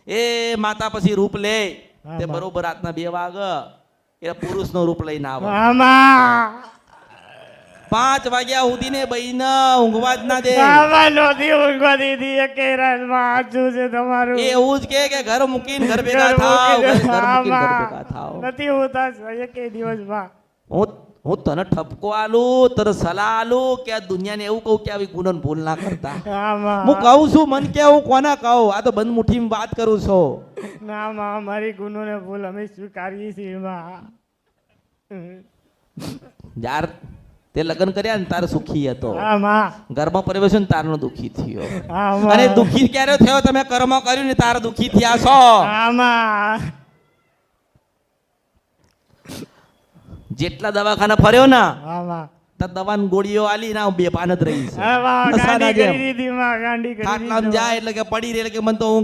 એ માતા પછી રૂપ લે તે બરોબર રાતના 2 વાગે એ પુરુષ નું રૂપ લઈને આવે. 5 વાગ્યા સુધી ને બઈને ઊંઘવા જ ના દે. એ એવું જ કે ઘર મૂકીને ઘર ભેગા થાવ. નથી હોતા એકે દિવસમાં. હું તને ઠપકો આલું તને સલાહ આલું કે આ દુનિયાને એવું કહું કે આવી ગુનો ભૂલ ના કરતા. હું કહું છું મન કે હું કોને કહું? આ તો બંધ મુઠ્ઠીમાં વાત કરું છું. ના માં મારી ગુનો ને ભૂલ અમે સ્વીકારીએ છીએ માં. યાર તે લગ્ન કર્યા ને તારે સુખી હતો. ઘરમાં પરિવેશ ને તારનો દુખી થયો. અને દુખી ક્યારે થયો? તમે કર્મ કર્યું ને તારે દુખી થયા છો. જેટલા દવાખાના ફર્યો ને દવાની ગોળીઓ આલી ના બેભાન જ રહી છે. ખાટલામાં જાય એટલે કે પડી રહે એટલે કે મને તો